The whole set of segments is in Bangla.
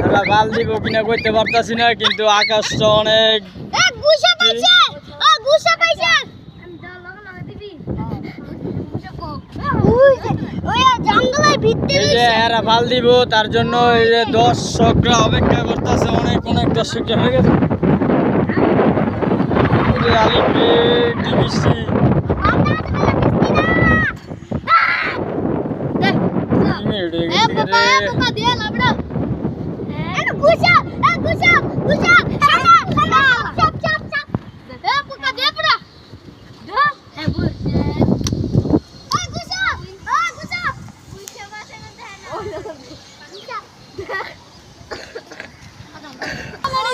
এরা বাল দিব কিনা করতে পারতাছি না, কিন্তু আকাশটা অনেক এরা ভাল দিব, তার জন্য এই যে দর্শকরা অপেক্ষা করতেছে। অনেক অনেক দর্শকরা হয়ে গেছে। বৃষ্টি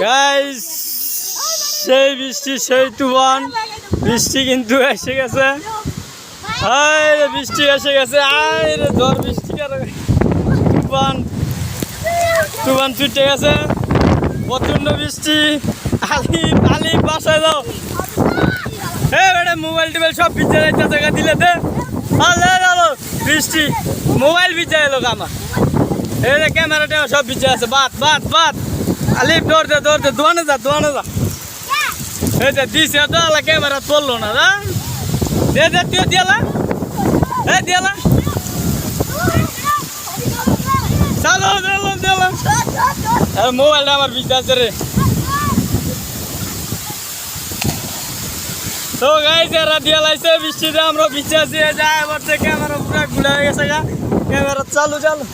গাইস, সেই বৃষ্টি, সেই তুফান বৃষ্টি কিন্তু এসে গেছে। আরে বৃষ্টি এসে গেছে, আরে ঝড় বৃষ্টি, তুফান তুফান ছুটে গেছে, প্রচন্ড বৃষ্টি। আলিফ আলিফ বাসায় যাও। হ্যাঁ বেটা, মোবাইল টোবাইল সব ভিজে যাইতেছে, দিলে দে। বৃষ্টি মোবাইল ভিজে এলো আমার, এই যে ক্যামেরা ট্যামেরা সব ভিজে আছে। বাদ বাদ বাদ, আলিফ দৌড় দে দৌড় দে, দোয়ানে যা দোয়ানে যা। এই যে দিছে তো ক্যামেরা চললো না, দে দে তুই দিয়ালা, এই দিয়ালা চালো দিলাম দিলাম। মোবাইলটা আমার ভিজে আছে রে। তো গাইস, এরা দিয়া লাইছে বৃষ্টিতে, আমরা ভিজে আছি। যায় এবার ক্যামেরা পুরো ঘুরে গেছে, ক্যামেরা চালু চালু।